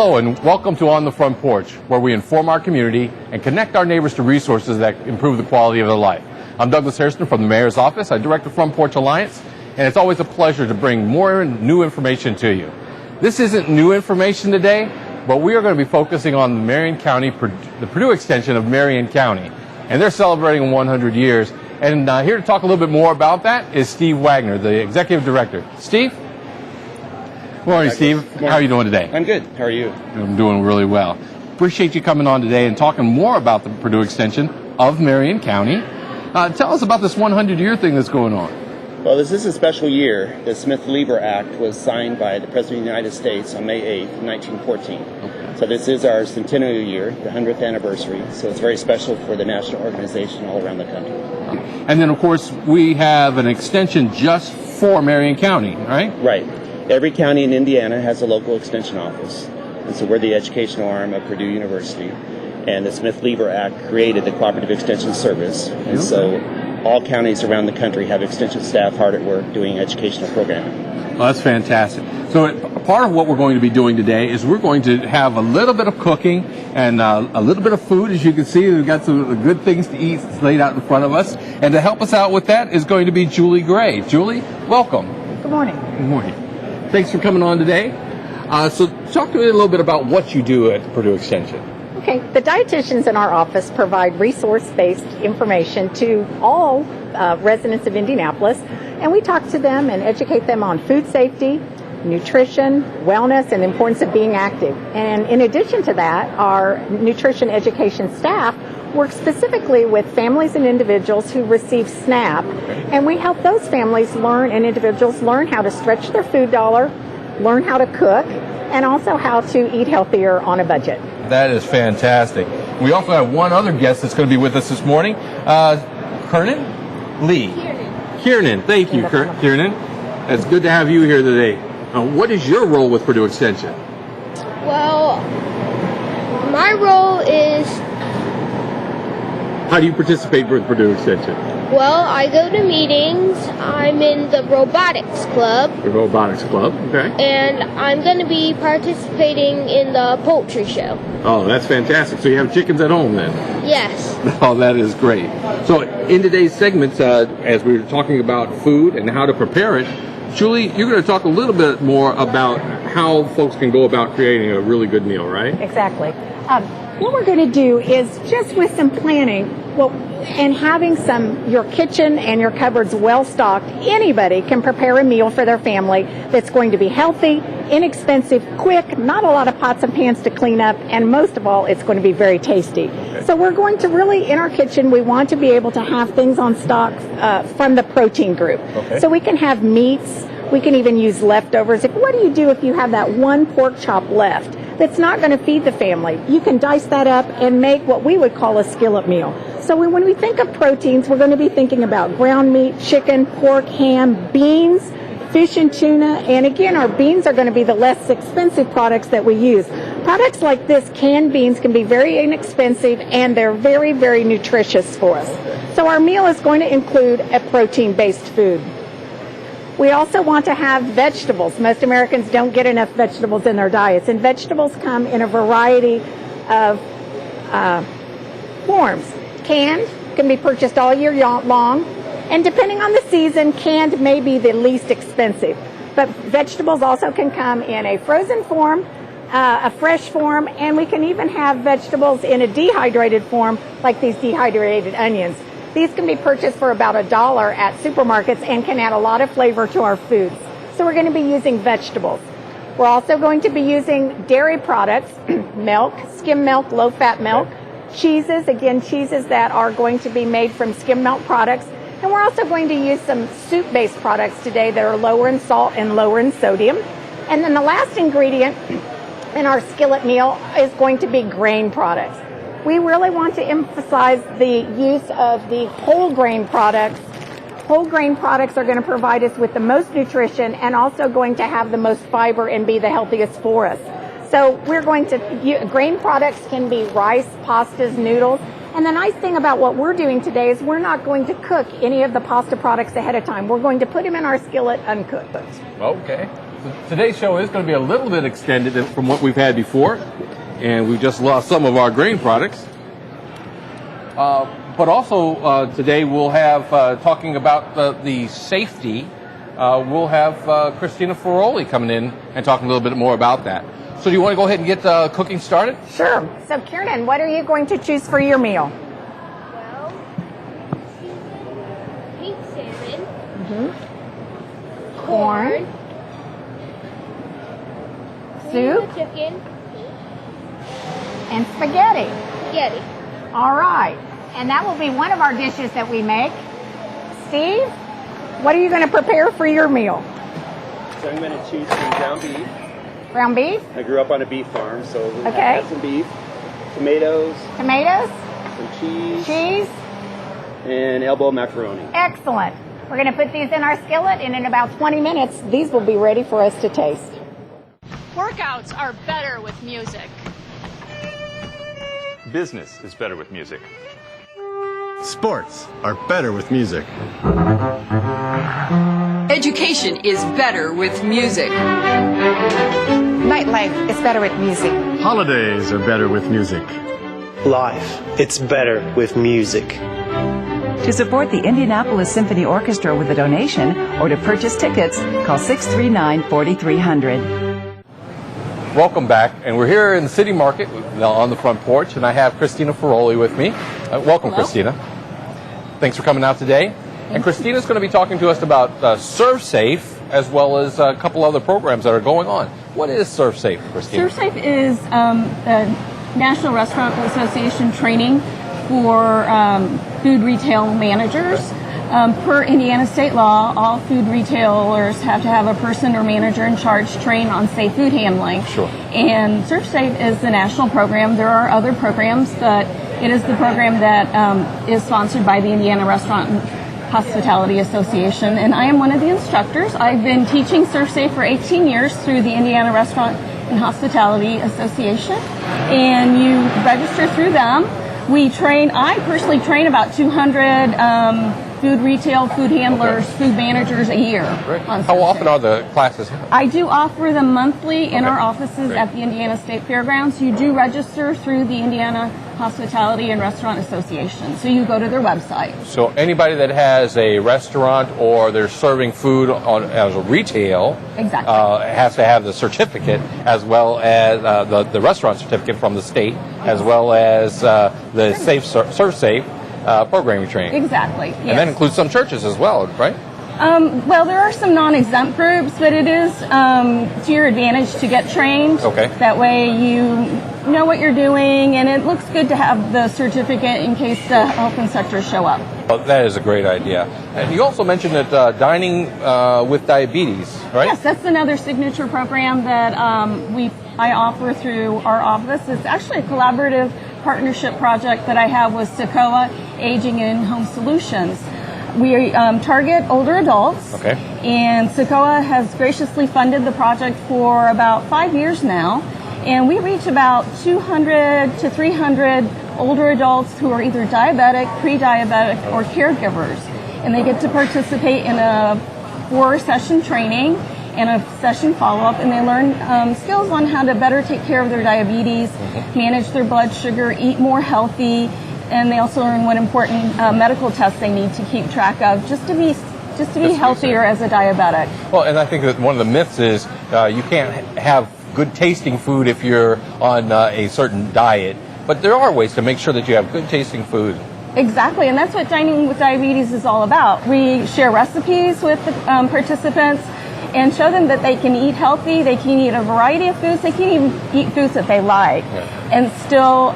Hello and welcome to On the Front Porch, where we inform our community and connect our neighbors to resources that improve the quality of their life. I'm Douglas Hairston from the Mayor's Office. I direct the Front Porch Alliance, and it's always a pleasure to bring more new information to you. This isn't new information today, but we are going to be focusing on Marion County, the Purdue Extension of Marion County, and they're celebrating 100 years. And here to talk a little bit more about that is Steve Wagner, the Executive Director. Steve? Good morning, Steve. How are you doing today? I'm good. How are you? I'm doing really well. Appreciate you coming on today and talking more about the Purdue Extension of Marion County. Tell us about this 100-year thing that's going on. Well, this is a special year. The Smith-Lever Act was signed by the President of the United States on May 8th, 1914. Okay. So this is our centennial year, the 100th anniversary. So it's very special for the national organization all around the country. And then, of course, we have an extension just for Marion County, right? Right. Every county in Indiana has a local extension office. And so we're the educational arm of Purdue University. And the Smith-Lever Act created the Cooperative Extension Service. And so all counties around the country have extension staff hard at work doing educational programming. Well, that's fantastic. So part of what we're going to be doing today is we're going to have a little bit of cooking and a little bit of food. As you can see, we've got some good things to eat laid out in front of us. And to help us out with that is going to be Julie Gray. Julie, welcome. Good morning. Good morning. Thanks for coming on today. So talk to me a little bit about what you do at Purdue Extension. Okay, the dietitians in our office provide resource-based information to all residents of Indianapolis, and we talk to them and educate them on food safety, nutrition, wellness, and the importance of being active. And in addition to that, our nutrition education staff works specifically with families and individuals who receive SNAP, and we help those families and individuals learn how to stretch their food dollar, learn how to cook, and also how to eat healthier on a budget. That is fantastic. We also have one other guest that's going to be with us this morning, Kernan Lee. Kiernan. Thank you, Kiernan. It's good to have you here today. What is your role with Purdue Extension? Well, my role is... How do you participate with Purdue Extension? Well, I go to meetings. I'm in the robotics club. The robotics club, okay. And I'm going to be participating in the poultry show. Oh, that's fantastic. So you have chickens at home then? Yes. Oh, that is great. So in today's segments, as we were talking about food and how to prepare it, Julie, you're going to talk a little bit more about how folks can go about creating a really good meal, right? Exactly. What we're going to do is just with some planning, and having your kitchen and your cupboards well stocked, anybody can prepare a meal for their family that's going to be healthy, inexpensive, quick, not a lot of pots and pans to clean up, and most of all, it's going to be very tasty. Okay. So we're going to really, in our kitchen, we want to be able to have things on stock from the protein group. Okay. So we can have meats, we can even use leftovers. What do you do if you have that one pork chop left that's not going to feed the family? You can dice that up and make what we would call a skillet meal. So when we think of proteins, we're going to be thinking about ground meat, chicken, pork, ham, beans, fish and tuna. And again, our beans are going to be the less expensive products that we use. Products like this, canned beans, can be very inexpensive and they're very, very nutritious for us. So our meal is going to include a protein-based food. We also want to have vegetables. Most Americans don't get enough vegetables in their diets, and vegetables come in a variety of forms. Canned can be purchased all year long, and depending on the season, canned may be the least expensive. But vegetables also can come in a frozen form, a fresh form, and we can even have vegetables in a dehydrated form, like these dehydrated onions. These can be purchased for about $1 at supermarkets and can add a lot of flavor to our foods. So we're going to be using vegetables. We're also going to be using dairy products, milk, skim milk, low-fat milk, cheeses, again, cheeses that are going to be made from skim milk products. And we're also going to use some soup-based products today that are lower in salt and lower in sodium. And then the last ingredient in our skillet meal is going to be grain products. We really want to emphasize the use of the whole grain products. Whole grain products are going to provide us with the most nutrition and also going to have the most fiber and be the healthiest for us. So we're going to, grain products can be rice, pastas, noodles. And the nice thing about what we're doing today is we're not going to cook any of the pasta products ahead of time. We're going to put them in our skillet uncooked. Okay. today's show is going to be a little bit extended from what we've had before, and we've just lost some of our grain products. But also today we'll have, talking about the safety, we'll have Christina Ferroli coming in and talking a little bit more about that. So do you want to go ahead and get cooking started? Sure. So Kieran, what are you going to choose for your meal? Well, pink salmon, Corn, soup, chicken, and spaghetti. spaghetti. All right. And that will be one of our dishes that we make. Steve, what are you going to prepare for your meal? So I'm going to choose some ground beef. Ground beef, I grew up on a beef farm, so we're going to Okay. have some beef, tomatoes, tomatoes, some cheese, cheese. and elbow macaroni. Excellent. We're going to put these in our skillet, and in about 20 minutes, these will be ready for us to taste. Workouts are better with music. Business is better with music. Sports are better with music. Education is better with music. Nightlife is better with music. Holidays are better with music. Life, it's better with music. To support the Indianapolis Symphony Orchestra with a donation or to purchase tickets, call 639-4300. Welcome back, and we're here in the City Market on the front porch, and I have Christina Ferroli with me. Welcome, Hello. Christina. Thanks for coming out today. And Christina's going to be talking to us about ServSafe, as well as a couple other programs that are going on. What is ServSafe, Christina? ServSafe is a National Restaurant Association training for food retail managers. Per Indiana state law, all food retailers have to have a person or manager in charge trained on safe food handling. Sure. And ServSafe is the national program. There are other programs, but it is the program that is sponsored by the Indiana Restaurant and Hospitality Association, and I am one of the instructors. I've been teaching ServSafe for 18 years through the Indiana Restaurant and Hospitality Association, and you register through them. I personally train about 200 food retail, food handlers, food managers a year. Great. on How ServSafe. often are the classes? I do offer them monthly in Okay. our offices Great. at the Indiana State Fairgrounds. You do register through the Indiana Hospitality and Restaurant Association, so you go to their website. So anybody that has a restaurant or they're serving food as a retail Exactly. has to have the certificate, as well as the restaurant certificate from the state, as well as the ServSafe programming training. Exactly. And that Yes. includes some churches as well, right? Well, there are some non-exempt groups, but it is to your advantage to get trained. Okay. That way you know what you're doing, and it looks good to have the certificate in case the health inspectors show up. Well, that is a great idea. And you also mentioned that dining with diabetes, right? Yes, that's another signature program that I offer through our office. It's actually a collaborative partnership project that I have with Sequoia Aging and Home Solutions. We target older adults, Okay. and Sequoia has graciously funded the project for about 5 years now, and we reach about 200 to 300 older adults who are either diabetic, pre-diabetic, or caregivers, and they get to participate in a 4-session training and a session follow-up, and they learn skills on how to better take care of their diabetes, manage their blood sugar, eat more healthy, and they also learn what important medical tests they need to keep track of just to be healthier as a diabetic. Well, and I think that one of the myths is you can't have good tasting food if you're on a certain diet, but there are ways to make sure that you have good tasting food. Exactly, and that's what Dining with Diabetes is all about. We share recipes with the participants and show them that they can eat healthy, they can eat a variety of foods, they can even eat foods that they like, and still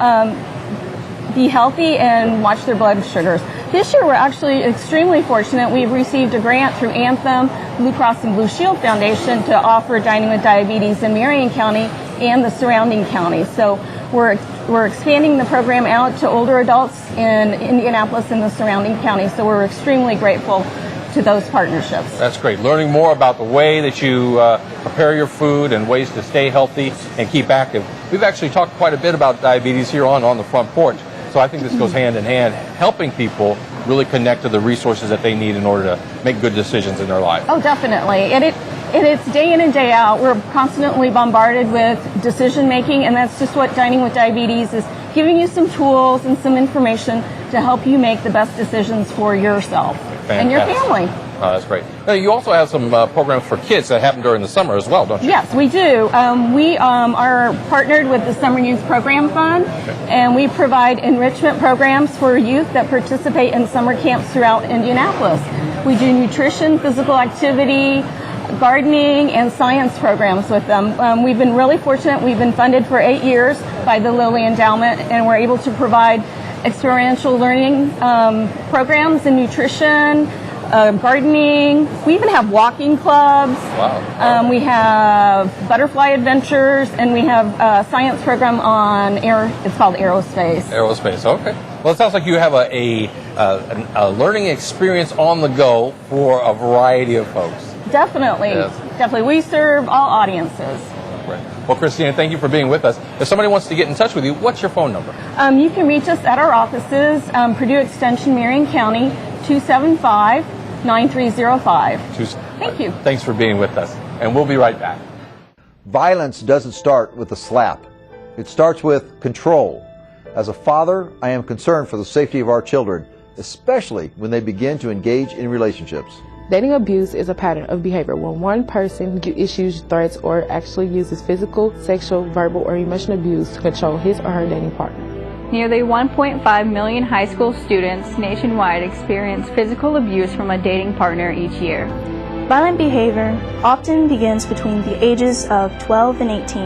be healthy and watch their blood sugars. This year we're actually extremely fortunate. We've received a grant through Anthem, Blue Cross and Blue Shield Foundation to offer Dining with Diabetes in Marion County and the surrounding counties. So we're expanding the program out to older adults in Indianapolis and the surrounding counties. So we're extremely grateful to those partnerships. That's great. Learning more about the way that you prepare your food and ways to stay healthy and keep active. We've actually talked quite a bit about diabetes here on the front porch. So I think this goes hand in hand, helping people really connect to the resources that they need in order to make good decisions in their life. Oh, definitely. And it And it's day in and day out. We're constantly bombarded with decision making, and that's just what Dining with Diabetes is, giving you some tools and some information to help you make the best decisions for yourself and your family. Oh, that's great. Now, you also have some programs for kids that happen during the summer as well, don't you? Yes, we do. We are partnered with the Summer Youth Program Fund, and we provide enrichment programs for youth that participate in summer camps throughout Indianapolis. We do nutrition, physical activity, gardening, and science programs with them. We've been really fortunate. We've been funded for 8 years by the Lilly Endowment, and we're able to provide experiential learning programs in nutrition, gardening. We even have walking clubs. Wow. We have butterfly adventures, and we have a science program on it's called aerospace. Aerospace, okay. Well, it sounds like you have a learning experience on the go for a variety of folks. Definitely. Yes. Definitely. We serve all audiences. Right. Well, Christina, thank you for being with us. If somebody wants to get in touch with you, what's your phone number? You can reach us at our offices, Purdue Extension, Marion County, 275-9305. Thank you. Thanks for being with us, and we'll be right back. Violence doesn't start with a slap. It starts with control. As a father, I am concerned for the safety of our children, especially when they begin to engage in relationships. Dating abuse is a pattern of behavior when one person issues threats or actually uses physical, sexual, verbal, or emotional abuse to control his or her dating partner. Nearly 1.5 million high school students nationwide experience physical abuse from a dating partner each year. Violent behavior often begins between the ages of 12 and 18,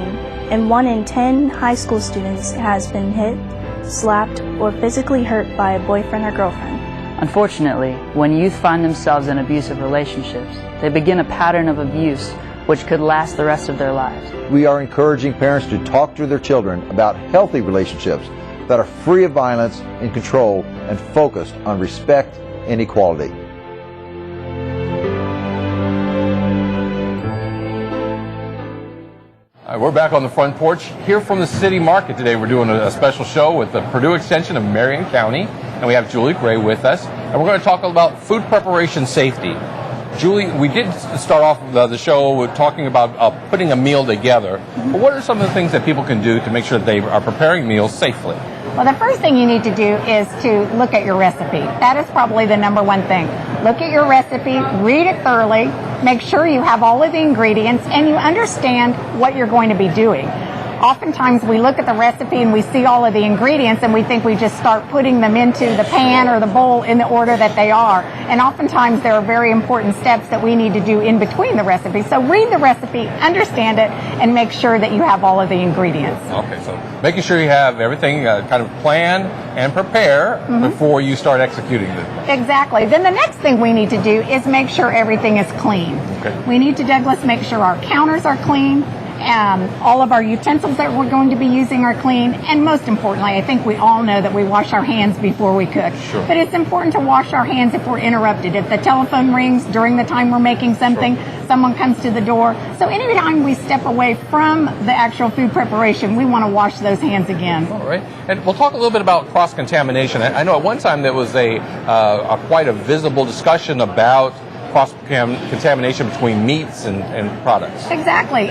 and 1 in 10 high school students has been hit, slapped, or physically hurt by a boyfriend or girlfriend. Unfortunately, when youth find themselves in abusive relationships, they begin a pattern of abuse which could last the rest of their lives. We are encouraging parents to talk to their children about healthy relationships that are free of violence, in control, and focused on respect and equality. We're back on the front porch here from the city market today. We're doing a special show with the Purdue Extension of Marion County, and we have Julie Gray with us, and we're going to talk about food preparation safety. Julie, we did start off the show with talking about putting a meal together. But what are some of the things that people can do to make sure that they are preparing meals safely? Well, the first thing you need to do is to look at your recipe. That is probably the number one thing. Look at your recipe, read it thoroughly, make sure you have all of the ingredients, and you understand what you're going to be doing. Oftentimes we look at the recipe and we see all of the ingredients and we think we just start putting them into the pan or the bowl in the order that they are. And oftentimes there are very important steps that we need to do in between the recipe. So read the recipe, understand it, and make sure that you have all of the ingredients. Okay, so making sure you have everything kind of plan and prepare before you start executing it. Exactly. Then the next thing we need to do is make sure everything is clean. Okay. We need to, Douglas, make sure our counters are clean. All of our utensils that we're going to be using are clean, and most importantly, I think we all know that we wash our hands before we cook. Sure. But it's important to wash our hands if we're interrupted. If the telephone rings during the time we're making something, someone comes to the door. So anytime we step away from the actual food preparation, we want to wash those hands again. All right. And we'll talk a little bit about cross-contamination. I know at one time there was quite a visible discussion about cross-contamination between meats and products. Exactly.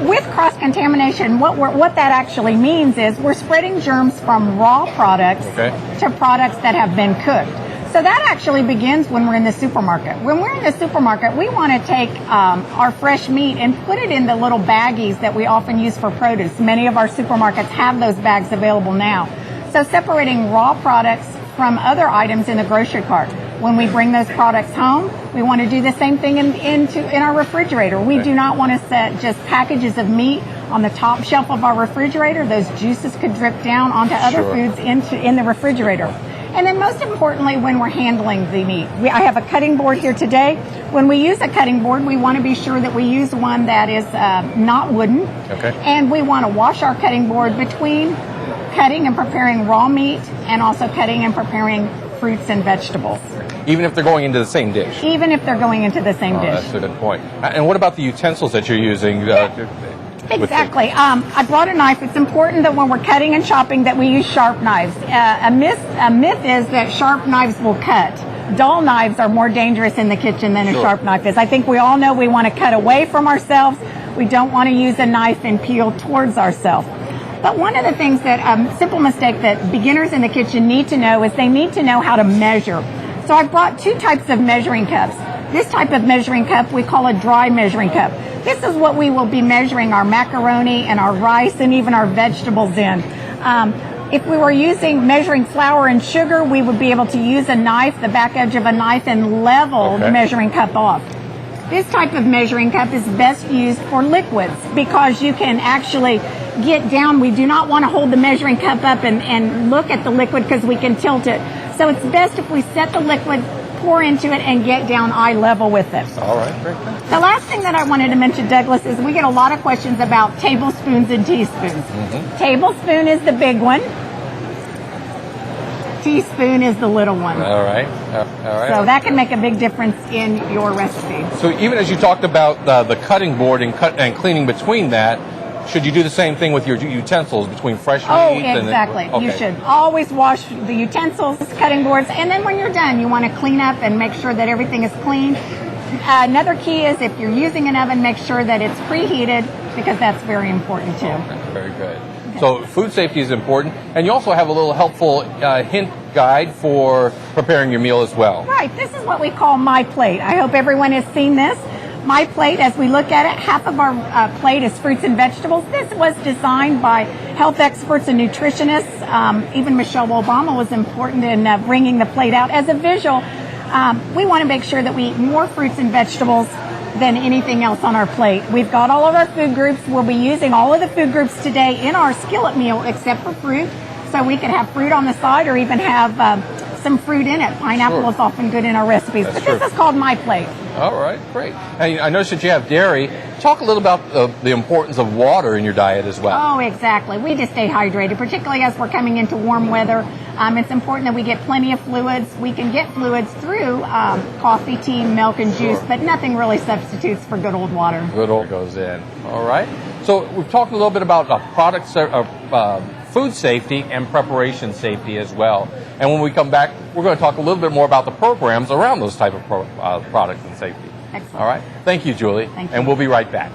With cross-contamination, what that actually means is we're spreading germs from raw products to products that have been cooked. So that actually begins when we're in the supermarket. When we're in the supermarket, we want to take our fresh meat and put it in the little baggies that we often use for produce. Many of our supermarkets have those bags available now. So separating raw products from other items in the grocery cart. When we bring those products home, we want to do the same thing in our refrigerator. We do not want to set just packages of meat on the top shelf of our refrigerator. Those juices could drip down onto other foods in the refrigerator. And then most importantly, when we're handling the meat. I have a cutting board here today. When we use a cutting board, we want to be sure that we use one that is not wooden. Okay. And we want to wash our cutting board between cutting and preparing raw meat and also cutting and preparing fruits and vegetables. Even if they're going into the same dish? Even if they're going into the same dish. That's a good point. And what about the utensils that you're using? Exactly. I brought a knife. It's important that when we're cutting and chopping that we use sharp knives. A myth is that sharp knives will cut. dull knives are more dangerous in the kitchen than a Sure. sharp knife is. I think we all know we want to cut away from ourselves. We don't want to use a knife and peel towards ourselves. But one of the things that, simple mistake that beginners in the kitchen need to know is they need to know how to measure. So I've brought two types of measuring cups. This type of measuring cup we call a dry measuring cup. This is what we will be measuring our macaroni and our rice and even our vegetables in. If we were measuring flour and sugar, we would be able to use a knife, the back edge of a knife, and level the measuring cup off. This type of measuring cup is best used for liquids because you can actually get down. We do not want to hold the measuring cup up and look at the liquid because we can tilt it. So it's best if we set the liquid, pour into it, and get down eye level with it. All right, great. The last thing that I wanted to mention, Douglas, is we get a lot of questions about tablespoons and teaspoons. Tablespoon is the big one. Teaspoon is the little one. All right. All right. So that can make a big difference in your recipe. So even as you talked about the cutting board and cleaning between that, should you do the same thing with your utensils between fresh meat? Oh, exactly. And You should always wash the utensils, cutting boards, and then when you're done, you want to clean up and make sure that everything is clean. Another key is if you're using an oven, make sure that it's preheated because that's very important too. Okay, very good. So food safety is important, and you also have a little helpful hint guide for preparing your meal as well. Right. This is what we call My Plate. I hope everyone has seen this. My Plate, as we look at it, half of our plate is fruits and vegetables. This was designed by health experts and nutritionists. Even Michelle Obama was important in bringing the plate out. As a visual, we want to make sure that we eat more fruits and vegetables than anything else on our plate. We've got all of our food groups. We'll be using all of the food groups today in our skillet meal except for fruit. So we can have fruit on the side or even have some fruit in it. Pineapple is often good in our recipes. But this is called My Plate. All right, great. And I noticed that you have dairy. Talk a little about the importance of water in your diet as well. Oh, exactly. We just stay hydrated, particularly as we're coming into warm weather. It's important that we get plenty of fluids. We can get fluids through coffee, tea, milk, and juice, but nothing really substitutes for good old water. Good old goes in. All right. So we've talked a little bit about food safety and preparation safety as well. And when we come back, we're going to talk a little bit more about the programs around those type of products and safety. Excellent. All right. Thank you, Julie. Thank you. And we'll be right back.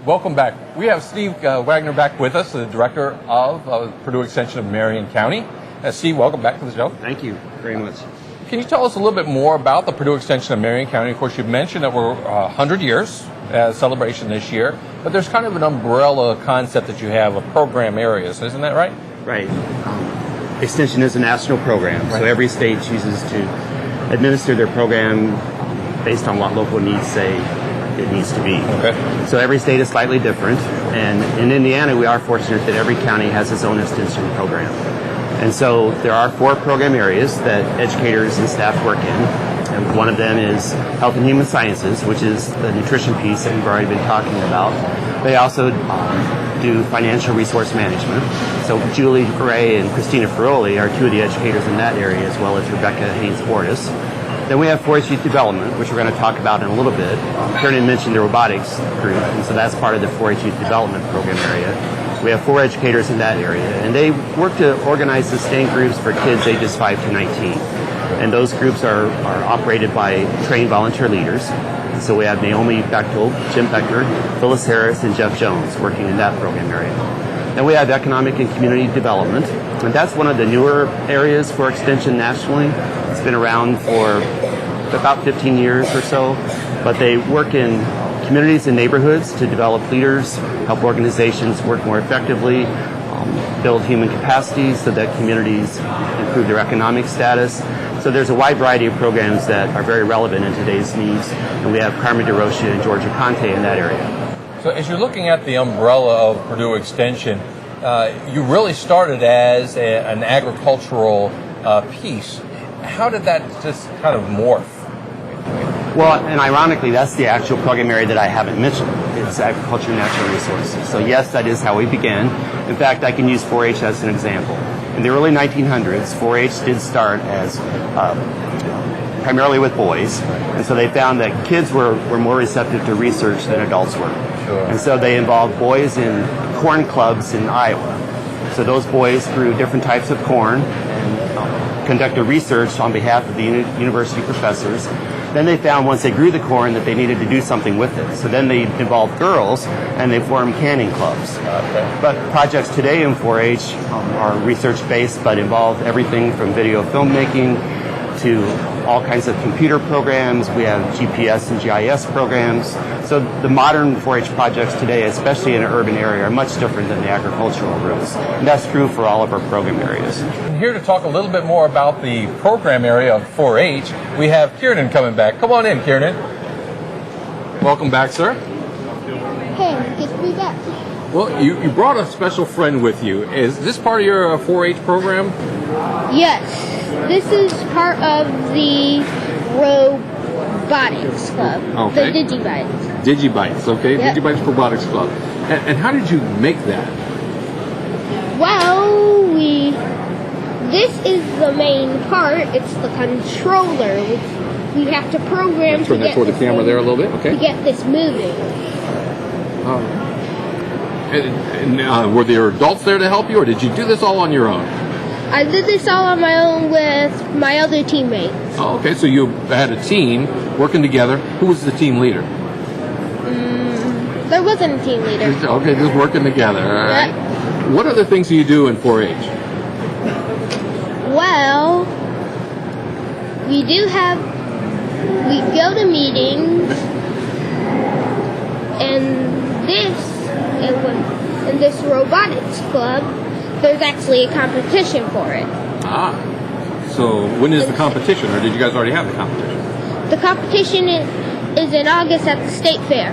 Welcome back. We have Steve Wagner back with us, the director of Purdue Extension of Marion County. Steve, welcome back to the show. Thank you very much. Can you tell us a little bit more about the Purdue Extension of Marion County? Of course, you've mentioned that we're 100 years celebration this year, but there's kind of an umbrella concept that you have of program areas. Isn't that right? Right. Extension is a national program, so every state chooses to administer their program based on what local needs say it needs to be. Okay. So every state is slightly different, and in Indiana we are fortunate that every county has its own extension program. And so there are 4 program areas that educators and staff work in. And one of them is Health and Human Sciences, which is the nutrition piece that we've already been talking about. They also do financial resource management. So Julie Ray and Christina Ferroli are 2 of the educators in that area, as well as Rebecca Haynes-Fortis. Then we have 4-H Youth Development, which we're going to talk about in a little bit. Karen mentioned the robotics group, and so that's part of the 4-H Youth Development program area. We have 4 educators in that area, and they work to organize sustained groups for kids ages 5 to 19. And those groups are operated by trained volunteer leaders. And so we have Naomi Bechtel, Jim Beckner, Phyllis Harris, and Jeff Jones working in that program area. Then we have Economic and Community Development, and that's one of the newer areas for Extension nationally. It's been around for about 15 years or so, but they work in communities and neighborhoods to develop leaders, help organizations work more effectively, build human capacity so that communities improve their economic status. So there's a wide variety of programs that are very relevant in today's needs, and we have Carmen DeRocha and Georgia Conte in that area. So as you're looking at the umbrella of Purdue Extension, you really started as an agricultural piece. how did that just kind of morph? Well, and ironically, that's the actual program area that I haven't mentioned. It's agriculture and natural resources. So yes, that is how we began. In fact, I can use 4-H as an example. In the early 1900s, 4-H did start as primarily with boys, and so they found that kids were more receptive to research than adults were. Sure. And so they involved boys in corn clubs in Iowa. So those boys grew different types of corn and conducted research on behalf of the university professors. Then they found once they grew the corn that they needed to do something with it. So then they involved girls and they formed canning clubs. Okay. But projects today in 4-H are research-based but involve everything from video filmmaking to all kinds of computer programs. We have GPS and GIS programs. So the modern 4-H projects today, especially in an urban area, are much different than the agricultural roots. And that's true for all of our program areas. And here to talk a little bit more about the program area of 4-H, we have Kieran coming back. Come on in, Kieran. Welcome back, sir. Hey, good to be back. Well, you brought a special friend with you. Is this part of your 4-H program? Yes, this is part of the Robotics Club. Okay. The Digibytes. Digibytes, okay. Yep. Digibytes Robotics Club. And how did you make that? Well, this is the main part. It's the controller. We have to program to Turn that get toward the this camera thing- there a little bit, okay. to get this moving. Were there adults there to help you, or did you do this all on your own? I did this all on my own with my other teammates. Oh, okay, so you had a team working together. Who was the team leader? There wasn't a team leader. Okay, just working together, all right. Yep. What other things do you do in 4-H? Well, we go to meetings, and in this robotics club, there's actually a competition for it. Ah, so when is the competition, or did you guys already have the competition? The competition is in August at the state fair.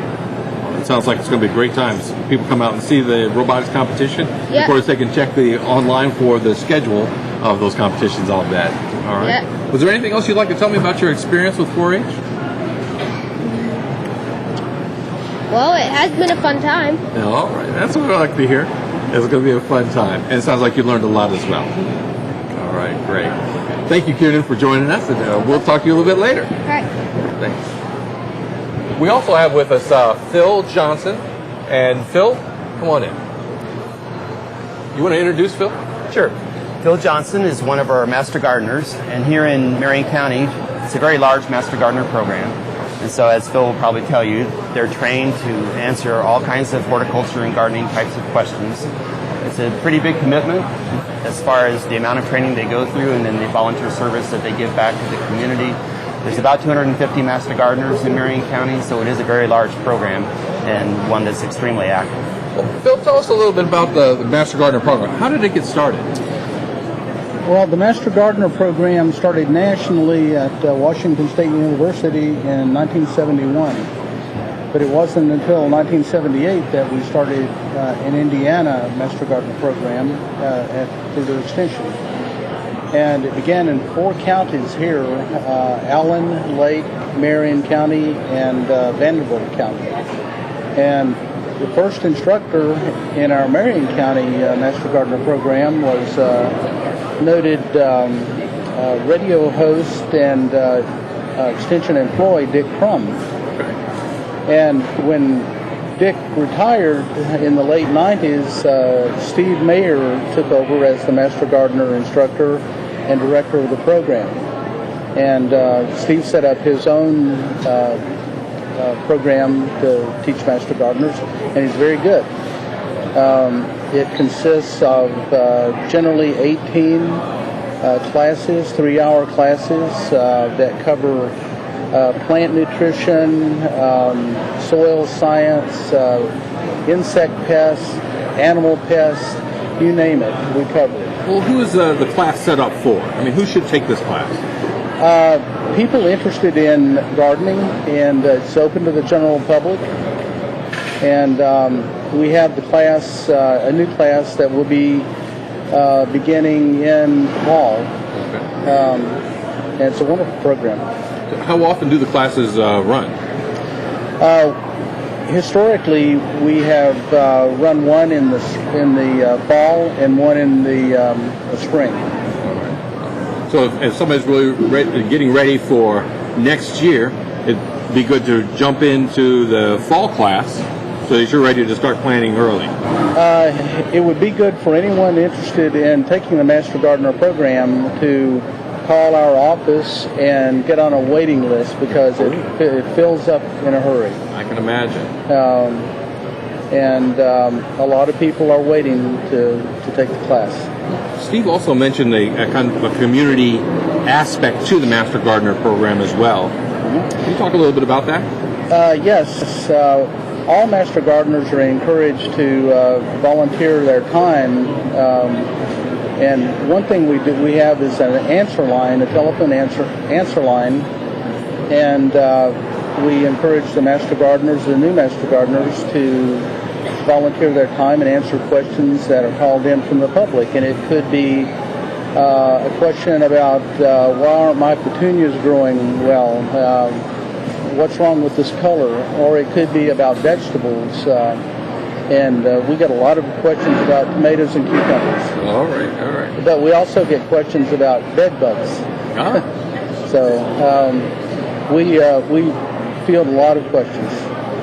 It sounds like it's going to be great times. People come out and see the robotics competition. Yep. Of course, they can check the online for the schedule of those competitions, all of that. All right. Yep. Was there anything else you'd like to tell me about your experience with 4-H? Well, it has been a fun time. Yeah, all right. That's what I like to hear. It's going to be a fun time. And it sounds like you learned a lot as well. All right, great. Thank you, Kieran, for joining us. And we'll talk to you a little bit later. All right. Thanks. We also have with us Phil Johnson. And Phil, come on in. You want to introduce Phil? Sure. Phil Johnson is one of our Master Gardeners, and here in Marion County, it's a very large Master Gardener program. And so, as Phil will probably tell you, they're trained to answer all kinds of horticulture and gardening types of questions. It's a pretty big commitment as far as the amount of training they go through and then the volunteer service that they give back to the community. There's about 250 Master Gardeners in Marion County, so it is a very large program and one that's extremely active. Well, Phil, tell us a little bit about the Master Gardener program. How did it get started? Well, the Master Gardener program started nationally at Washington State University in 1971. But it wasn't until 1978 that we started in Indiana a Master Gardener program at Purdue Extension. And it began in 4 counties here, Allen, Lake, Marion County, and Vanderbilt County. And the first instructor in our Marion County Master Gardener program was noted radio host and extension employee Dick Crum. And when Dick retired in the late 90s, Steve Mayer took over as the Master Gardener instructor and director of the program. And Steve set up his own program to teach Master Gardeners, and he's very good. It consists of generally 18 classes, 3-hour classes that cover plant nutrition, soil science, insect pests, animal pests, you name it, we cover it. Well, who is the class set up for? I mean, who should take this class? People interested in gardening, and it's open to the general public. And we have the class, a new class that will be beginning in fall. and it's a wonderful program. How often do the classes run? Historically, we have run one in the fall and one in the spring. So if somebody's really getting ready for next year, it'd be good to jump into the fall class so that you're ready to start planning early. It would be good for anyone interested in taking the Master Gardener program to call our office and get on a waiting list because it fills up in a hurry. I can imagine. And a lot of people are waiting to take the class. Steve also mentioned a kind of a community aspect to the Master Gardener program as well. Can you talk a little bit about that? Yes. All Master Gardeners are encouraged to volunteer their time. And one thing we have is an answer line, a telephone answer line. And we encourage the Master Gardeners, the new Master Gardeners, to volunteer their time and answer questions that are called in from the public. And it could be a question about why aren't my petunias growing well? What's wrong with this color? Or it could be about vegetables. And we get a lot of questions about tomatoes and cucumbers. All right. But we also get questions about bed bugs. So we field a lot of questions.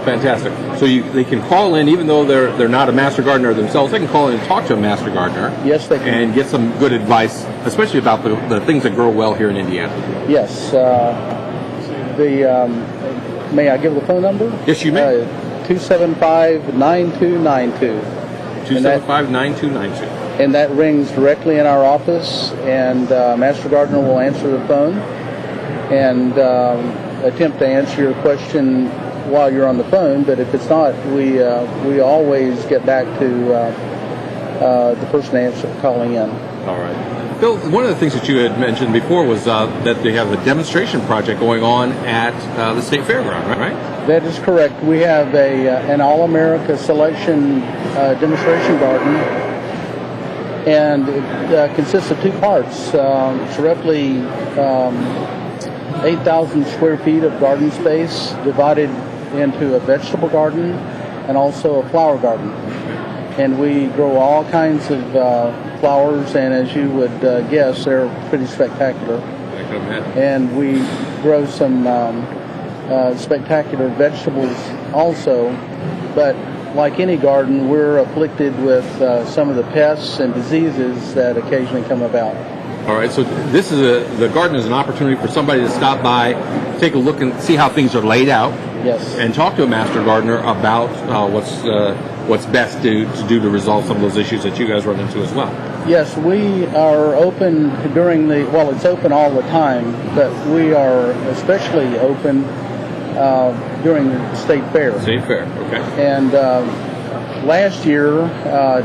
Fantastic. So they can call in, even though they're not a Master Gardener themselves, they can call in and talk to a Master Gardener. Yes, they can. And get some good advice, especially about the things that grow well here in Indiana. Yes. May I give the phone number? Yes, you may. 275-9292. 275-9292. And that rings directly in our office, and Master Gardener will answer the phone and attempt to answer your question while you're on the phone. But if it's not, we always get back to the person calling in. All right. Bill, one of the things that you had mentioned before was that they have a demonstration project going on at the State Fairground, right? That is correct. We have an All-America Selection demonstration garden, and it consists of two parts. It's roughly 8,000 square feet of garden space divided into a vegetable garden and also a flower garden. And we grow all kinds of flowers, and as you would guess, they're pretty spectacular. I can imagine. And we grow some spectacular vegetables also, but like any garden, we're afflicted with some of the pests and diseases that occasionally come about. All right, so the garden is an opportunity for somebody to stop by, take a look and see how things are laid out. Yes. And talk to a Master Gardener about what's best to do to resolve some of those issues that you guys run into as well. Yes, we are open it's open all the time, but we are especially open during the State Fair. State Fair, okay. And last year,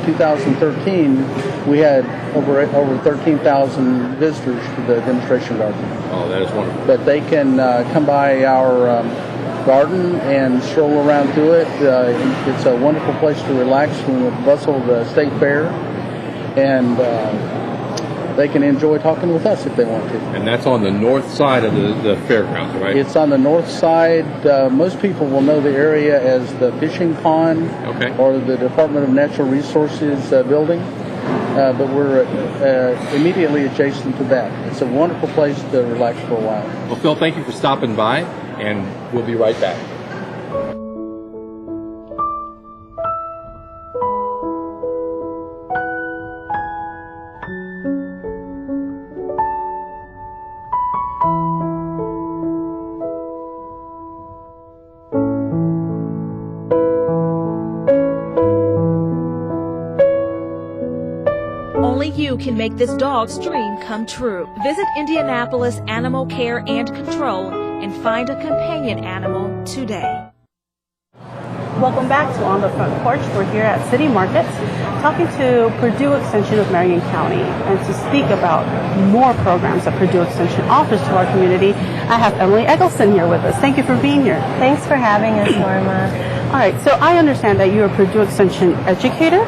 2013, we had over 13,000 visitors to the demonstration garden. Oh, that is wonderful. But they can come by our garden and stroll around through it. It's a wonderful place to relax from the bustle of the State Fair, and they can enjoy talking with us if they want to. And that's on the north side of the fairgrounds, right? It's on the north side. Most people will know the area as the fishing pond, okay, or the Department of Natural Resources building, but we're immediately adjacent to that. It's a wonderful place to relax for a while. Well, Phil, thank you for stopping by, and we'll be right back. Only you can make this dog's dream come true. Visit Indianapolis Animal Care and Control and find a companion animal today. Welcome back to On the Front Porch. We're here at City Markets talking to Purdue Extension of Marion County. And to speak about more programs that Purdue Extension offers to our community, I have Emily Eggleston here with us. Thank you for being here. Thanks for having us, Norma. All right, so I understand that you're a Purdue Extension educator.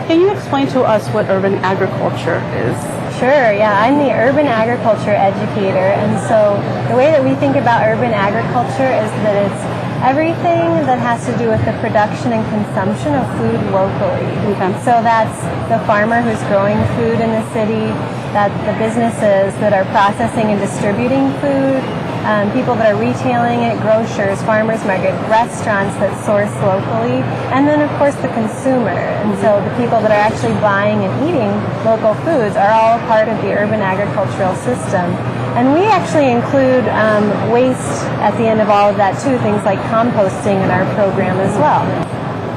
Can you explain to us what urban agriculture is? Sure, yeah. I'm the urban agriculture educator, and so the way that we think about urban agriculture is that it's everything that has to do with the production and consumption of food locally. Okay. So that's the farmer who's growing food in the city, that's the businesses that are processing and distributing food, people that are retailing it, grocers, farmers market, restaurants that source locally, and then of course the consumer. And so the people that are actually buying and eating local foods are all part of the urban agricultural system. And we actually include waste at the end of all of that too, things like composting in our program as well.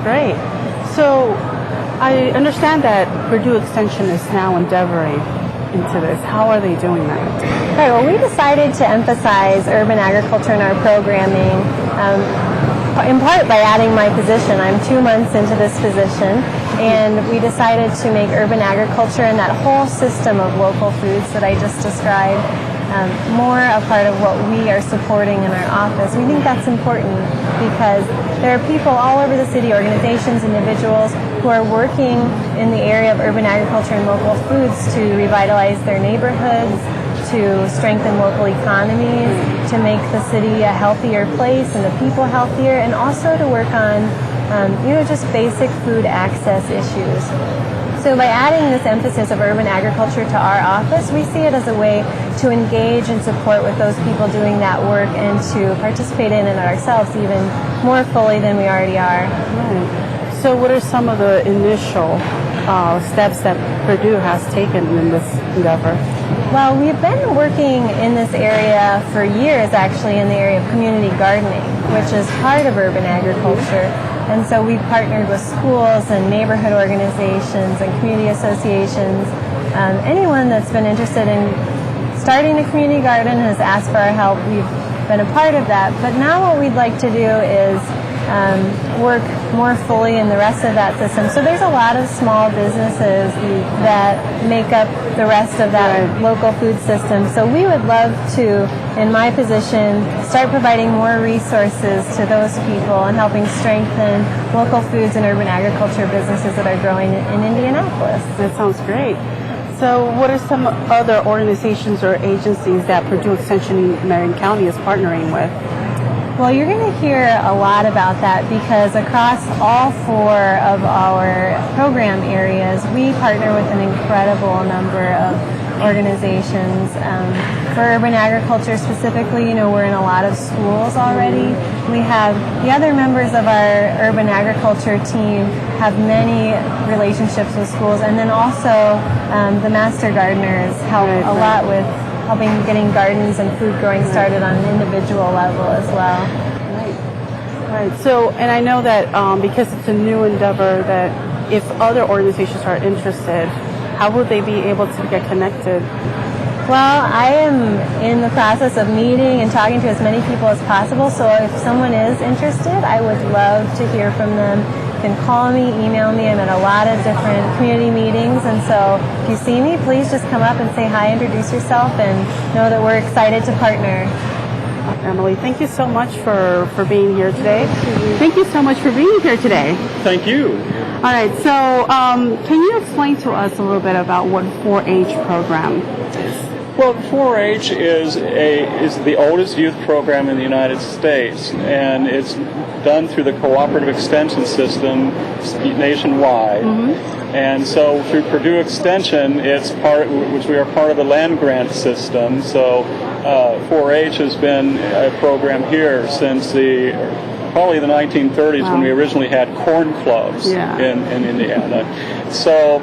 Great. So I understand that Purdue Extension is now endeavoring into this. How are they doing that? Right, well, we decided to emphasize urban agriculture in our programming, in part by adding my position. I'm 2 months into this position, and we decided to make urban agriculture and that whole system of local foods that I just described more a part of what we are supporting in our office. We think that's important because there are people all over the city, organizations, individuals, who are working in the area of urban agriculture and local foods to revitalize their neighborhoods, to strengthen local economies, to make the city a healthier place and the people healthier, and also to work on just basic food access issues. So by adding this emphasis of urban agriculture to our office, we see it as a way to engage and support with those people doing that work and to participate in it ourselves even more fully than we already are. Right. So what are some of the initial steps that Purdue has taken in this endeavor? Well, we've been working in this area for years, actually, in the area of community gardening, which is part of urban agriculture. And so we've partnered with schools and neighborhood organizations and community associations. Anyone that's been interested in starting a community garden has asked for our help. We've been a part of that. But now what we'd like to do is work more fully in the rest of that system. So there's a lot of small businesses that make up the rest of that local food system. So we would love to, in my position, start providing more resources to those people and helping strengthen local foods and urban agriculture businesses that are growing in Indianapolis. That sounds great. So what are some other organizations or agencies that Purdue Extension in Marion County is partnering with? Well, you're going to hear a lot about that because across all 4 of our program areas, we partner with an incredible number of organizations. For urban agriculture specifically, we're in a lot of schools already. We have the other members of our urban agriculture team have many relationships with schools, and then also the master gardeners help a lot with helping getting gardens and food growing started on an individual level as well. Right. So, and I know that because it's a new endeavor, that if other organizations are interested, how would they be able to get connected? Well, I am in the process of meeting and talking to as many people as possible. So if someone is interested, I would love to hear from them. You can call me, email me. I'm at a lot of different community meetings. And so if you see me, please just come up and say hi, introduce yourself, and know that we're excited to partner. Emily, thank you so much for being here today. Thank you so much for being here today. Thank you. All right, so can you explain to us a little bit about what 4-H program is? Well, 4-H is the oldest youth program in the United States, and it's done through the cooperative extension system nationwide. Mm-hmm. And so through Purdue Extension, which we are part of the land grant system. So 4-H has been a program here since probably the 1930s. Wow. When we originally had corn clubs in Indiana. So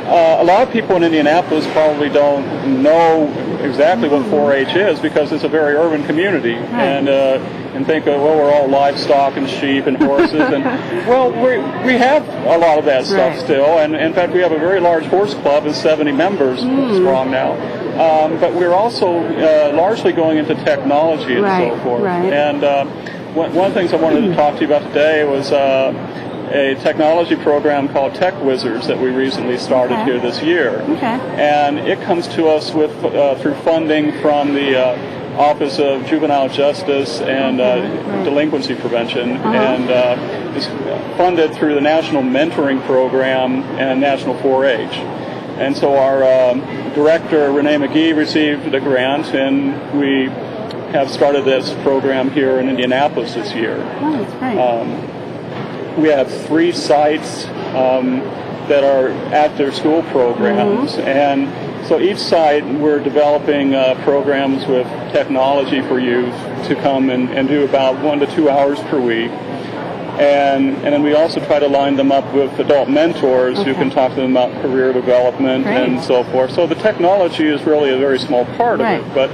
a lot of people in Indianapolis probably don't know exactly what 4-H is because it's a very urban community, and think of, well, we're all livestock and sheep and horses, and well, we have a lot of that stuff still, and in fact we have a very large horse club with 70 members strong now, but we're also largely going into technology and so forth. And one of the things I wanted to talk to you about today was a technology program called Tech Wizards that we recently started here this year. And it comes to us with through funding from the Office of Juvenile Justice and Delinquency Prevention, and is funded through the National Mentoring Program and National 4-H. And so our director, Renee McGee, received a grant, and we have started this program here in Indianapolis this year. Oh, that's great. We have 3 sites that are after-school programs, and so each site we're developing programs with technology for youth to come and do about 1 to 2 hours per week. And then we also try to line them up with adult mentors who can talk to them about career development and so forth. So the technology is really a very small part of it, but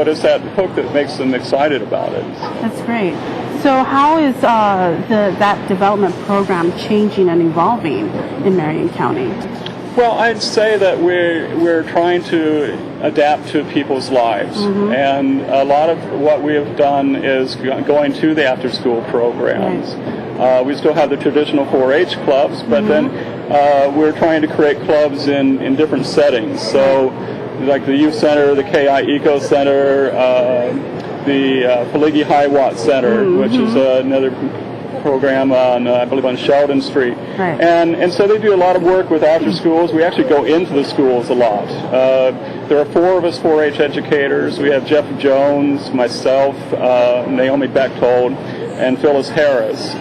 it's that hook that makes them excited about it. That's great. So how is that development program changing and evolving in Marion County? Well, I'd say that we're trying to adapt to people's lives, and a lot of what we have done is going to the after-school programs. We still have the traditional 4-H clubs, but then we're trying to create clubs in different settings. So, like the Youth Center, the KI Eco Center, the Peligi Hiwatt Center, which is another program on, I believe, on Sheldon Street. And so they do a lot of work with after schools. We actually go into the schools a lot. There are 4 of us 4-H educators. We have Jeff Jones, myself, Naomi Bechtold, and Phyllis Harris.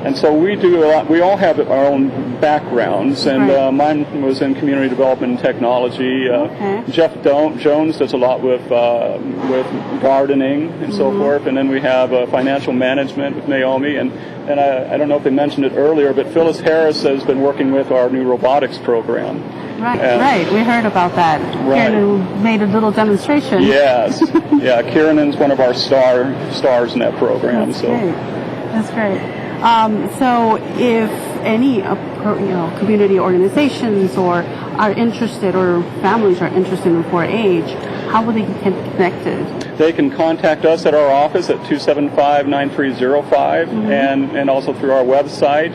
And so we do a lot. We all have our own backgrounds, and mine was in community development and technology. Jeff Jones does a lot with gardening and so forth, and then we have financial management with Naomi, and I don't know if they mentioned it earlier, but Phyllis Harris has been working with our new robotics program. Right. We heard about that. Kieran made a little demonstration. Yes. Yeah, Kieran's one of our stars in that program. That's great. So if any community organizations are interested, or families are interested in 4-H, how will they get connected? They can contact us at our office at 275-9305 and also through our website.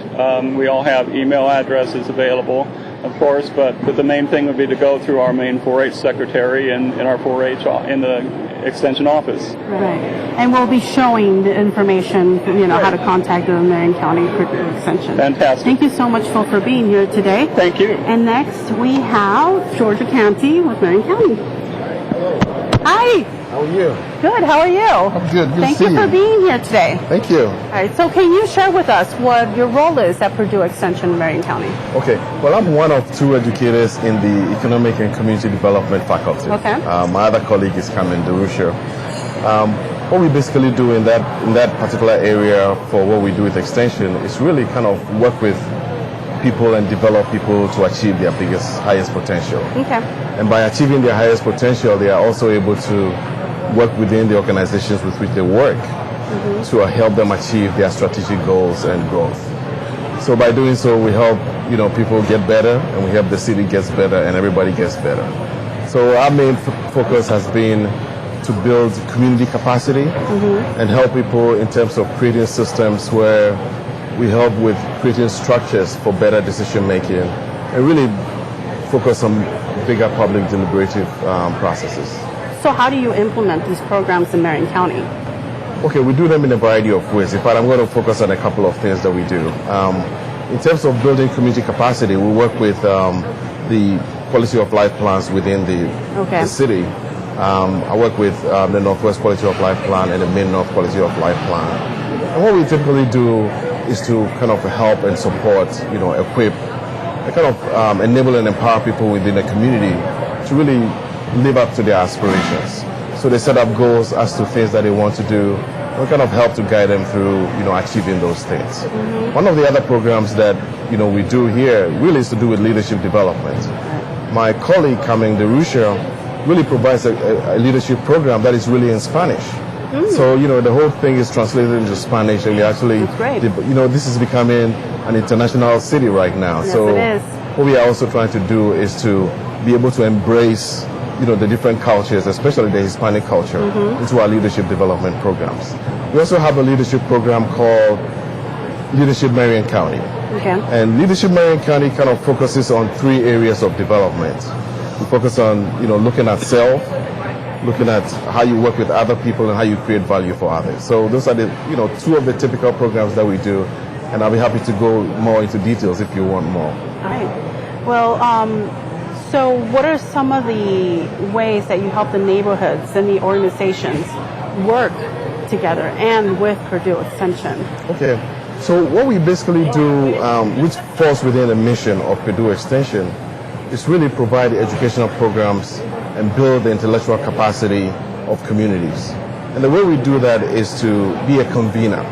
We all have email addresses available, of course, but the main thing would be to go through our main 4-H secretary in our 4-H in the Extension office. And we'll be showing the information, how to contact the Marion County Purdue Extension. Fantastic. Thank you so much, Phil, for being here today. Thank you. And next we have Georgia Canty with Marion County. Hi. How are you? Good. How are you? I'm good. Thank you for being here today. Thank you. All right. So can you share with us what your role is at Purdue Extension, Marion County? Okay. Well, I'm one of 2 educators in the Economic and Community Development faculty. Okay. My other colleague is Carmen DeRusha. What we basically do in that particular area for what we do with Extension is really kind of work with people and develop people to achieve their highest potential. Okay. And by achieving their highest potential, they are also able to work within the organizations with which they work to help them achieve their strategic goals and growth. So by doing so, we help people get better, and we help the city gets better, and everybody gets better. So our main focus has been to build community capacity and help people in terms of creating systems where we help with creating structures for better decision making, and really focus on bigger public deliberative processes. So how do you implement these programs in Marion County? Okay, we do them in a variety of ways. In fact, I'm going to focus on a couple of things that we do. In terms of building community capacity, we work with the quality of life plans within the city. I work with the Northwest Quality of Life Plan and the Mid-North Quality of Life Plan. And what we typically do is to kind of help and support, equip, and kind of enable and empower people within the community to really live up to their aspirations. So they set up goals as to things that they want to do. We kind of help to guide them through, achieving those things. One of the other programs that, we do here really is to do with leadership development. My colleague, Carmen DeRusha, really provides a leadership program that is really in Spanish. So, the whole thing is translated into Spanish, and we actually, this is becoming an international city right now. Yes, so it is. what we are also trying to do is to be able to embrace the different cultures, especially the Hispanic culture, into our leadership development programs. We also have a leadership program called Leadership Marion County. Okay. And Leadership Marion County kind of focuses on 3 areas of development. We focus on, looking at self, looking at how you work with other people and how you create value for others. So those are the, two of the typical programs that we do, and I'll be happy to go more into details if you want more. All right. Well, so what are some of the ways that you help the neighborhoods and the organizations work together and with Purdue Extension? Okay. So what we basically do, which falls within the mission of Purdue Extension, is really provide educational programs and build the intellectual capacity of communities. And the way we do that is to be a convener.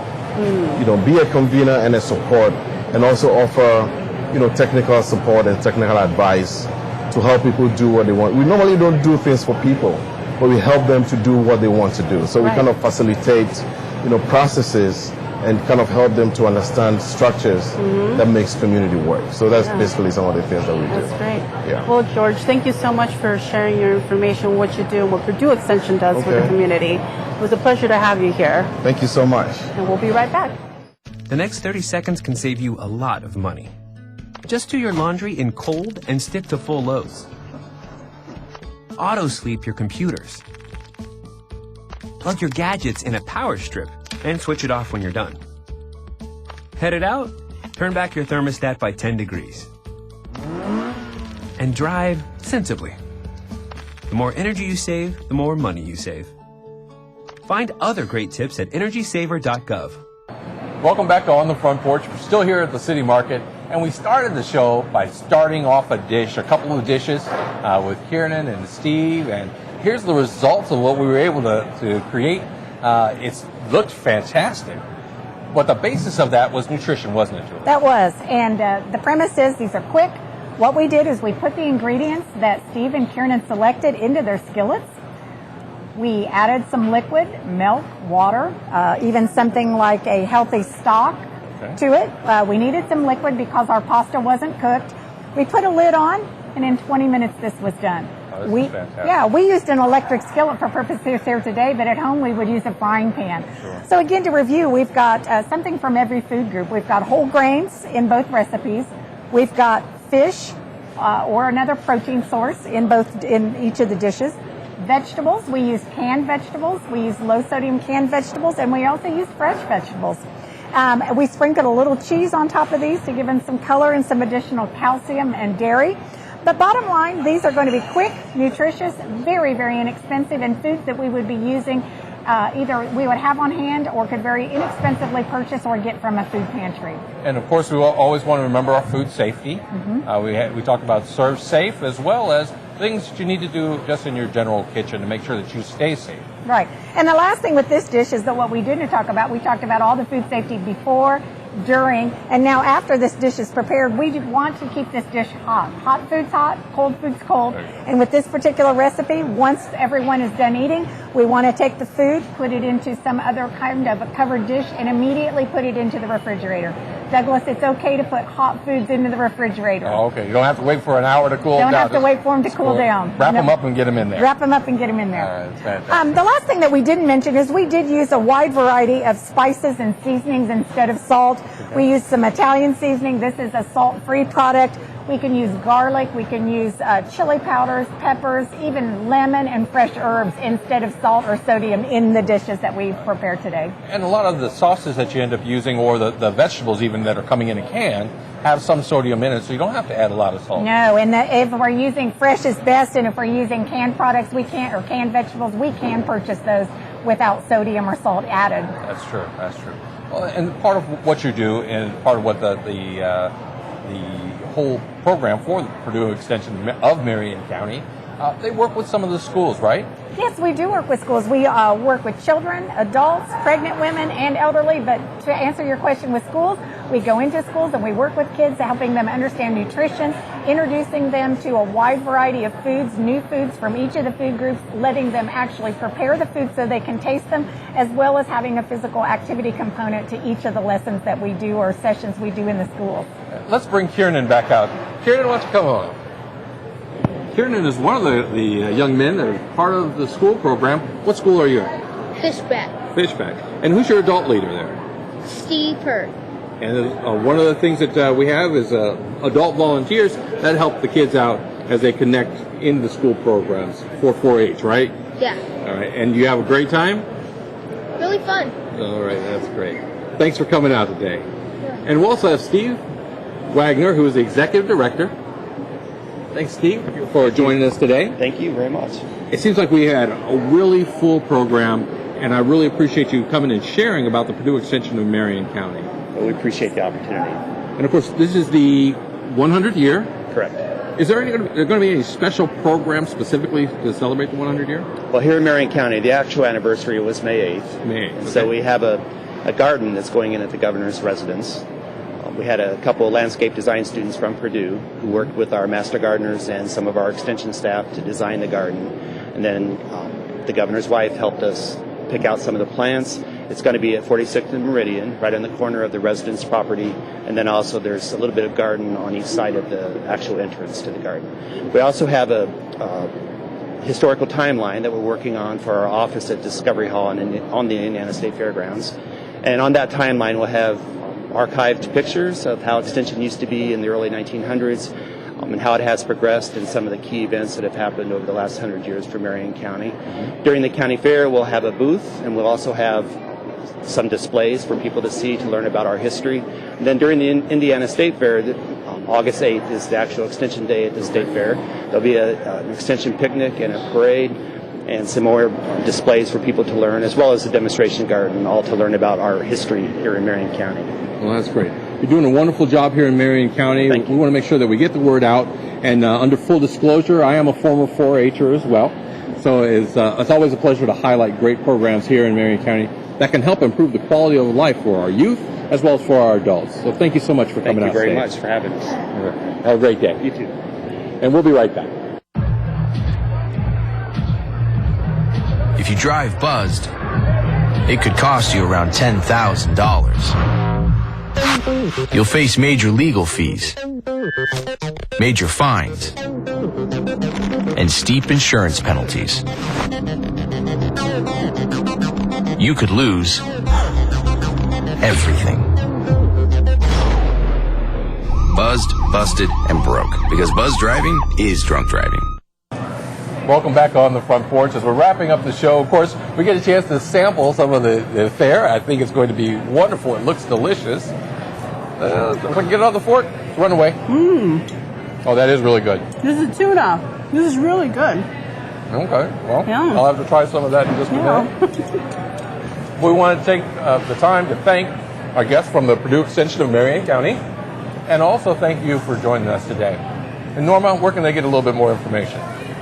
Be a convener and a support, and also offer, technical support and technical advice to help people do what they want. We normally don't do things for people, but we help them to do what they want to do. So we kind of facilitate, processes and kind of help them to understand structures that makes community work. So that's basically some of the things that we do. That's great. Yeah. Well, George, thank you so much for sharing your information, what you do, and what Purdue Extension does for the community. It was a pleasure to have you here. Thank you so much. And we'll be right back. The next 30 seconds can save you a lot of money. Just do your laundry in cold and stick to full loads. Auto-sleep your computers. Plug your gadgets in a power strip and switch it off when you're done. Headed out? Turn back your thermostat by 10 degrees. And drive sensibly. The more energy you save, the more money you save. Find other great tips at energysaver.gov. Welcome back to On the Front Porch. We're still here at the City Market, and we started the show by starting off a couple of dishes with Kieran and Steve, and here's the results of what we were able to create. It looked fantastic. But the basis of that was nutrition, wasn't it, Julie? That was, and the premise is these are quick. What we did is we put the ingredients that Steve and Kieran had selected into their skillets. We added some liquid, milk, water, even something like a healthy stock to it. We needed some liquid because our pasta wasn't cooked. We put a lid on, and in 20 minutes this was done. Oh, this is fantastic. Yeah, we used an electric skillet for purposes here today, but at home we would use a frying pan. Sure. So again, to review, we've got something from every food group. We've got whole grains in both recipes. We've got fish or another protein source in each of the dishes. Vegetables, we use canned vegetables, we use low sodium canned vegetables, and we also use fresh vegetables. We sprinkled a little cheese on top of these to give them some color and some additional calcium and dairy. But bottom line, these are going to be quick, nutritious, very, very inexpensive, and foods that we would be using either we would have on hand or could very inexpensively purchase or get from a food pantry. And of course, we always want to remember our food safety. We talked about serve safe, as well as things that you need to do just in your general kitchen to make sure that you stay safe. Right. And the last thing with this dish is that what we didn't talk about, we talked about all the food safety before, during, and now after this dish is prepared. We want to keep this dish hot. Hot food's hot, cold food's cold. And with this particular recipe, once everyone is done eating, we want to take the food, put it into some other kind of a covered dish, and immediately put it into the refrigerator. Douglas, it's okay to put hot foods into the refrigerator. Oh, okay. You don't have to wait for an hour to cool them down. Don't have to wait for them to cool down. Wrap them up and get them in there. Wrap them up and get them in there. All right, fantastic. The last thing that we didn't mention is we did use a wide variety of spices and seasonings instead of salt. We used some Italian seasoning. This is a salt-free product. We can use garlic. We can use chili powders, peppers, even lemon and fresh herbs instead of salt or sodium in the dishes that we prepare today. And a lot of the sauces that you end up using, or the vegetables even that are coming in a can, have some sodium in it, so you don't have to add a lot of salt. No, and if we're using fresh is best, and if we're using canned products, we can't, or canned vegetables, we can purchase those without sodium or salt added. That's true. That's true. Well, and part of what you do, and part of what the whole program for the Purdue Extension of Marion County, they work with some of the schools, right? Yes, we do work with schools. We work with children, adults, pregnant women, and elderly. But to answer your question with schools, we go into schools and we work with kids, helping them understand nutrition, introducing them to a wide variety of foods, new foods from each of the food groups, letting them actually prepare the food so they can taste them, as well as having a physical activity component to each of the lessons that we do or sessions we do in the schools. Let's bring Kieran back out. Kieran, why don't you come on? Kieran is one of the young men that are part of the school program. What school are you at? Fishback. Fishback. And who's your adult leader there? Steve Hurt. And one of the things that we have is adult volunteers that help the kids out as they connect in the school programs for 4-H, right? Yeah. All right, and you have a great time? Really fun. All right, that's great. Thanks for coming out today. And we'll also have Steve Wagner, who is the Executive Director. Thanks, Steve, for joining us today. Thank you very much. It seems like we had a really full program, and I really appreciate you coming and sharing about the Purdue Extension of Marion County. Well, we appreciate the opportunity. And of course, this is the 100th year. Correct. Is there going to be any special program specifically to celebrate the 100th year? Well, here in Marion County, the actual anniversary was May 8th. May 8th. Okay. So we have a garden that's going in at the governor's residence. We had a couple of landscape design students from Purdue who worked with our master gardeners and some of our extension staff to design the garden. And then the governor's wife helped us pick out some of the plants. It's going to be at 46th and Meridian, right on the corner of the residence property. And then also there's a little bit of garden on each side of the actual entrance to the garden. We also have a historical timeline that we're working on for our office at Discovery Hall on the Indiana State Fairgrounds. And on that timeline we'll have archived pictures of how Extension used to be in the early 1900s and how it has progressed and some of the key events that have happened over the last 100 years for Marion County. During the county fair, we'll have a booth, and we'll also have some displays for people to see to learn about our history. And then during the Indiana State Fair, August 8th is the actual Extension Day at the State Fair. There'll be an Extension picnic and a parade and some more displays for people to learn, as well as a demonstration garden, all to learn about our history here in Marion County. Well, that's great. You're doing a wonderful job here in Marion County. We want to make sure that we get the word out. And under full disclosure, I am a former 4-H'er as well. So it's always a pleasure to highlight great programs here in Marion County that can help improve the quality of life for our youth as well as for our adults. So thank you so much for coming out today. Thank you very much for having us. Have a great day. You too. And we'll be right back. If you drive buzzed, it could cost you around $10,000. You'll face major legal fees, major fines, and steep insurance penalties. You could lose everything. Buzzed, busted, and broke. Because buzz driving is drunk driving. Welcome back on the front porch. As we're wrapping up the show, of course, we get a chance to sample some of the fare. I think it's going to be wonderful. It looks delicious. If I can get it on the fork, run away. Oh, that is really good. This is tuna. This is really good. Okay, well, Yeah. I'll have to try some of that in just a minute. We want to take the time to thank our guests from the Purdue Extension of Marion County, and also thank you for joining us today. And Norma, where can they get a little bit more information?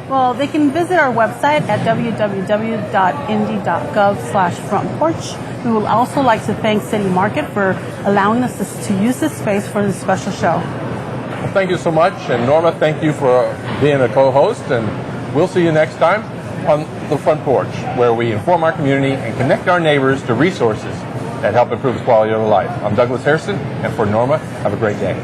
Well, they can visit our website at www.indy.gov/frontporch. We would also like to thank City Market for allowing us to use this space for this special show. Well, thank you so much. And Norma, thank you for being a co-host. And we'll see you next time on the front porch, where we inform our community and connect our neighbors to resources that help improve the quality of their life. I'm Douglas Hairston, and for Norma, have a great day.